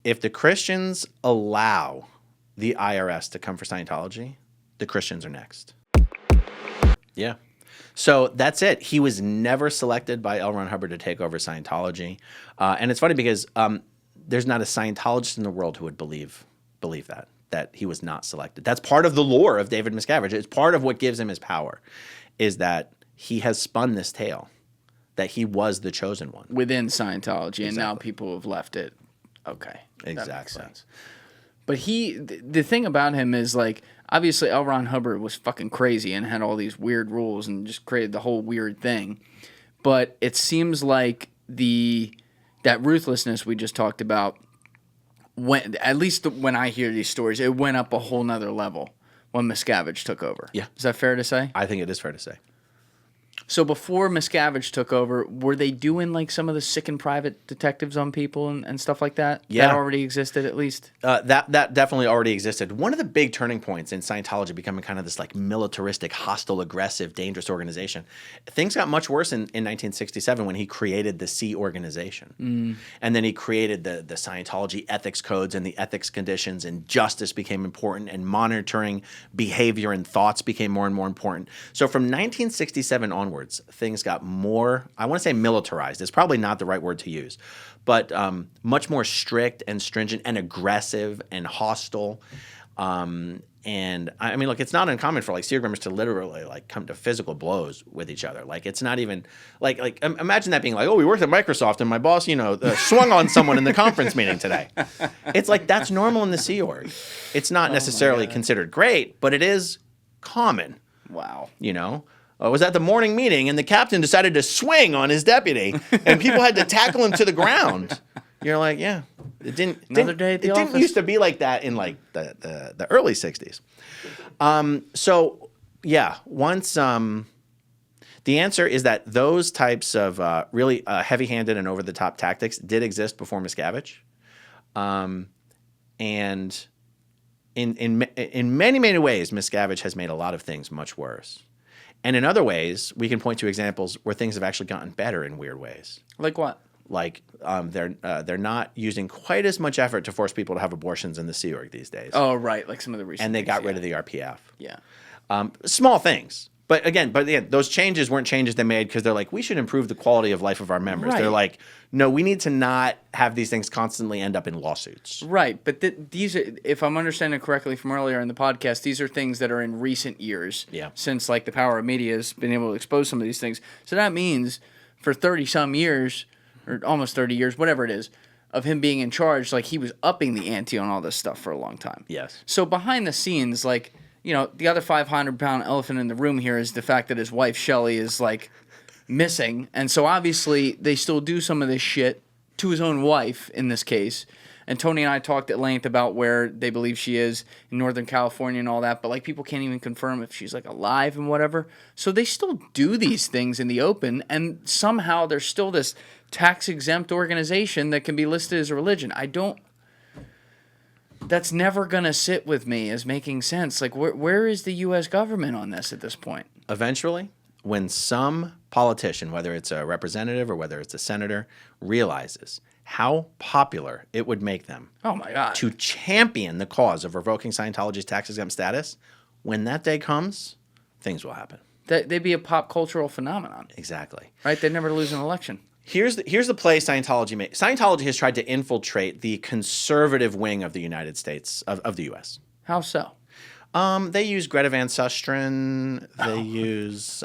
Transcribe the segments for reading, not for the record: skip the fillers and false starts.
If the Christians allow the IRS to come for Scientology, the Christians are next. Yeah. So that's it. He was never selected by L. Ron Hubbard to take over Scientology. And it's funny because there's not a Scientologist in the world who would believe that he was not selected. That's part of the lore of David Miscavige. It's part of what gives him his power, is that he has spun this tale, that he was the chosen one. Within Scientology, and now people have left it. Okay. Exactly. That makes sense. But the thing about him is, like, obviously L. Ron Hubbard was fucking crazy and had all these weird rules and just created the whole weird thing. But it seems like that ruthlessness we just talked about, at least when I hear these stories, it went up a whole nother level when Miscavige took over. Yeah. Is that fair to say? I think it is fair to say. So before Miscavige took over, were they doing like some of the sick and private detectives on people and stuff like that? Yeah. That already existed at least? That definitely already existed. One of the big turning points in Scientology becoming kind of this like militaristic, hostile, aggressive, dangerous organization, things got much worse in 1967 when he created the Sea Organization. And then he created the Scientology ethics codes and the ethics conditions, and justice became important, and monitoring behavior and thoughts became more and more important. So from 1967 onwards, things got more, I want to say militarized. It's probably not the right word to use, but much more strict and stringent and aggressive and hostile. And I mean, look, it's not uncommon for like SEAL members to literally like come to physical blows with each other. Like, it's not even like imagine that being like, oh, we worked at Microsoft and my boss, swung on someone in the conference meeting today. It's like, that's normal in the Sea Org. It's not necessarily considered great, but it is common. Wow. I was at the morning meeting and the captain decided to swing on his deputy and people had to tackle him to the ground. You're like, yeah, it didn't used to be like that in like the early 60s. So yeah, once the answer is that those types of really heavy-handed and over-the-top tactics did exist before Miscavige. And in many, many ways, Miscavige has made a lot of things much worse. And in other ways, we can point to examples where things have actually gotten better in weird ways. Like what? Like they're not using quite as much effort to force people to have abortions in the Sea Org these days. Oh, right, like some of the recent. And they got rid of the RPF. Yeah. Small things. But again, those changes weren't changes they made because they're like, we should improve the quality of life of our members. Right. They're like, no, we need to not have these things constantly end up in lawsuits. Right. But these are, if I'm understanding correctly from earlier in the podcast, these are things that are in recent years. Yeah. Since like the power of media has been able to expose some of these things. So that means for 30 some years, or almost 30 years, whatever it is, of him being in charge, like he was upping the ante on all this stuff for a long time. Yes. So behind the scenes, like, the other 500-pound elephant in the room here is the fact that his wife, Shelley, is, like, missing. And so, obviously, they still do some of this shit to his own wife, in this case. And Tony and I talked at length about where they believe she is in Northern California and all that. But, like, people can't even confirm if she's, like, alive and whatever. So they still do these things in the open. And somehow there's still this tax-exempt organization that can be listed as a religion. That's never going to sit with me as making sense. Like, where is the U.S. government on this at this point? Eventually, when some politician, whether it's a representative or whether it's a senator, realizes how popular it would make them to champion the cause of revoking Scientology's tax-exempt status, when that day comes, things will happen. They'd be a pop cultural phenomenon. Exactly. Right? They'd never lose an election. Here's the play Scientology made. Scientology has tried to infiltrate the conservative wing of the United States, of the U.S. How so? They use Greta Van Susteren. They use...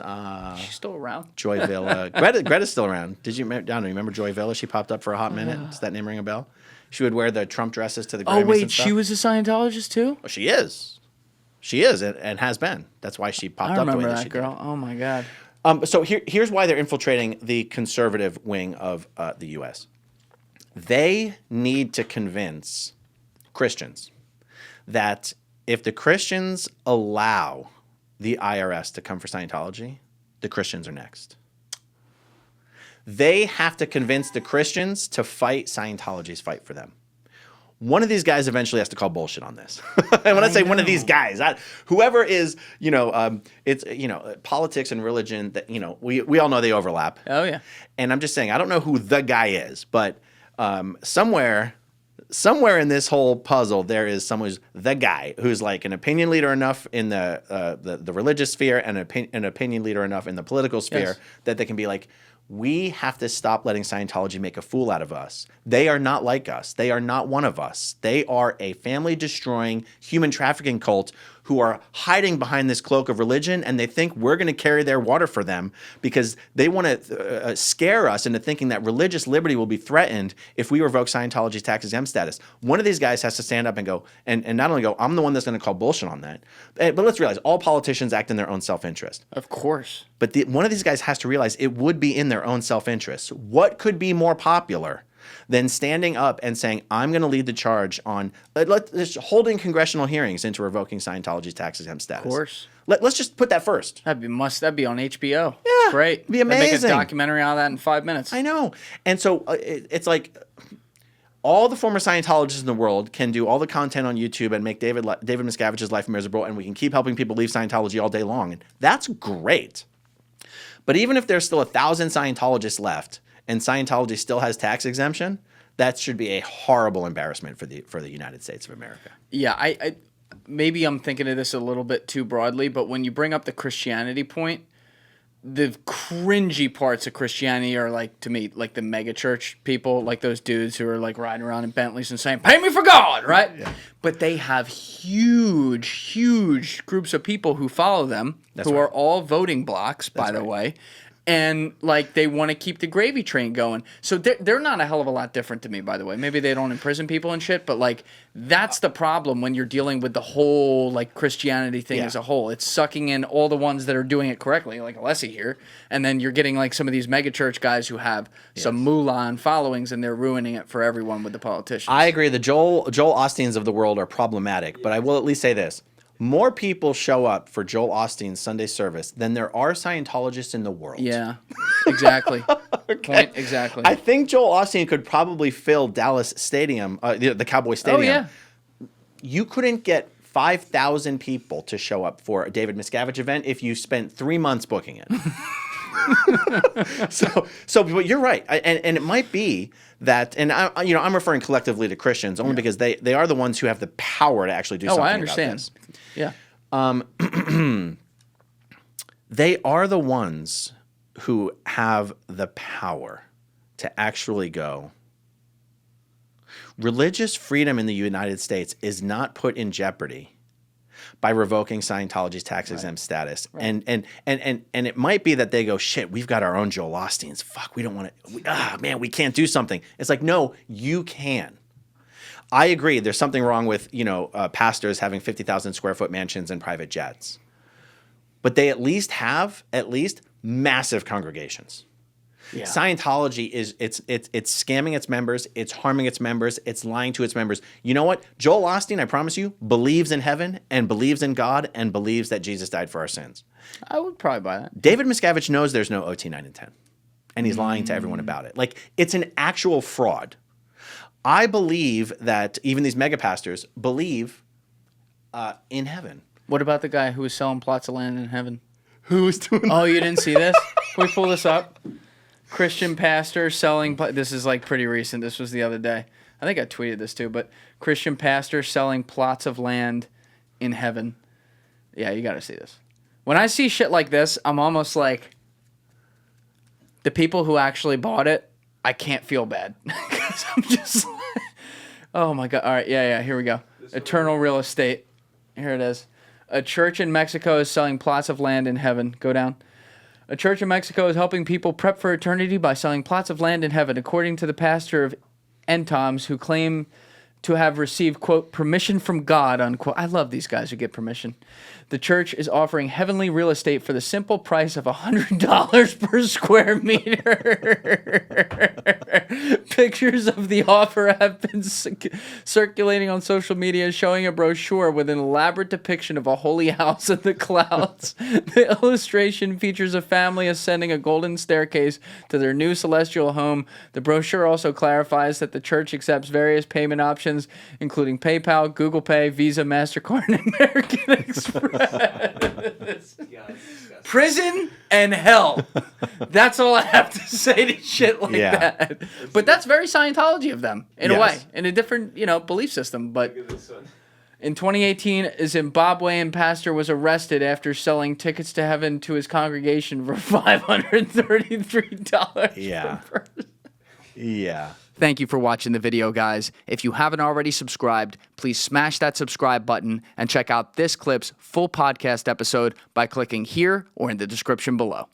She's still around? Joy Villa. Greta's still around. Remember Joy Villa? She popped up for a hot minute. Does that name ring a bell? She would wear the Trump dresses to the Grammys. Oh, wait, and stuff. she was a Scientologist too? Well, she is. She is and has been. That's why she popped up the way that she did. I remember that girl. Oh, my God. So here's why they're infiltrating the conservative wing of the U.S. They need to convince Christians that if the Christians allow the IRS to come for Scientology, the Christians are next. They have to convince the Christians to fight Scientology's fight for them. One of these guys eventually has to call bullshit on this. And when I say one of these guys, whoever is, it's, politics and religion that, we all know they overlap. Oh, yeah. And I'm just saying, I don't know who the guy is, but somewhere somewhere in this whole puzzle, there is someone who's the guy who's like an opinion leader enough in the religious sphere and an opinion leader enough in the political sphere that they can be like, we have to stop letting Scientology make a fool out of us. They are not like us. They are not one of us. They are a family-destroying, human trafficking cult who are hiding behind this cloak of religion, and they think we're going to carry their water for them because they want to scare us into thinking that religious liberty will be threatened if we revoke Scientology's tax-exempt status. One of these guys has to stand up and go, and not only go, I'm the one that's going to call bullshit on that. But let's realize, all politicians act in their own self-interest. Of course. But one of these guys has to realize it would be in their own self-interest. What could be more popular than standing up and saying, I'm going to lead the charge on holding congressional hearings into revoking Scientology's tax-exempt status? Of course. Let's just put that first. That'd be on HBO. Yeah, Great. it'd be amazing. They'd make a documentary out of that in 5 minutes. I know. And so it's like all the former Scientologists in the world can do all the content on YouTube and make David Miscavige's life miserable, and we can keep helping people leave Scientology all day long. And that's great. But even if there's still 1,000 Scientologists left and Scientology still has tax exemption, that should be a horrible embarrassment for the United States of America. Yeah, I maybe I'm thinking of this a little bit too broadly, but when you bring up the Christianity point, the cringy parts of Christianity are like, to me, like the mega church people, like those dudes who are like riding around in Bentleys and saying, "Pay me for God," right? Yeah. But they have huge groups of people who follow them, who are all voting blocks, by the way. And, like, they want to keep the gravy train going. So they're not a hell of a lot different to me, by the way. Maybe they don't imprison people and shit, but, like, that's the problem when you're dealing with the whole, like, Christianity thing as a whole. It's sucking in all the ones that are doing it correctly, like Alessi here. And then you're getting, like, some of these megachurch guys who have some moolah and followings, and they're ruining it for everyone with the politicians. I agree. The Joel Osteens of the world are problematic, but I will at least say this. More people show up for Joel Osteen's Sunday service than there are Scientologists in the world. Yeah, exactly. Okay. Point exactly. I think Joel Osteen could probably fill Dallas Stadium, the Cowboy Stadium. Oh, yeah. You couldn't get 5,000 people to show up for a David Miscavige event if you spent 3 months booking it. But you're right, and it might be that, and I'm referring collectively to Christians only because they are the ones who have the power to actually do something. I understand. About this. Yeah. They are the ones who have the power to actually go. Religious freedom in the United States is not put in jeopardy by revoking Scientology's tax-exempt status. Right. And it might be that they go, shit, we've got our own Joel Osteens. Fuck, we don't want to, man, we can't do something. It's like, no, you can. I agree. There's something wrong with, pastors having 50,000 square foot mansions and private jets. But they at least have massive congregations. Yeah. Scientology it's scamming its members, it's harming its members, it's lying to its members. You know what? Joel Osteen, I promise you, believes in heaven and believes in God and believes that Jesus died for our sins. I would probably buy that. David Miscavige knows there's no OT 9 and 10. And he's lying to everyone about it. Like, it's an actual fraud. I believe that even these mega pastors believe in heaven. What about the guy who was selling plots of land in heaven? Who was doing that? Oh, you didn't see this? Can we pull this up? Christian pastor selling... This is like pretty recent. This was the other day. I think I tweeted this too, but Christian pastor selling plots of land in heaven. Yeah, you got to see this. When I see shit like this, I'm almost like... The people who actually bought it, I can't feel bad. Because I'm just like... Oh my God. All right, yeah, here we go. Eternal real estate. Here it is. A church in Mexico is selling plots of land in heaven. Go down. A church in Mexico is helping people prep for eternity by selling plots of land in heaven, according to the pastor of Entoms, who claim to have received, quote, permission from God, unquote. I love these guys who get permission. The church is offering heavenly real estate for the simple price of $100 per square meter. Pictures of the offer have been circulating on social media showing a brochure with an elaborate depiction of a holy house in the clouds. The illustration features a family ascending a golden staircase to their new celestial home. The brochure also clarifies that the church accepts various payment options solutions, including PayPal, Google Pay, Visa, MasterCard, and American Express. Prison and hell. That's all I have to say to shit like that. But that's very Scientology of them, in a way, in a different, belief system. But in 2018, a Zimbabwean pastor was arrested after selling tickets to heaven to his congregation for $533 Yeah. per person. Yeah. Thank you for watching the video, guys. If you haven't already subscribed, please smash that subscribe button and check out this clip's full podcast episode by clicking here or in the description below.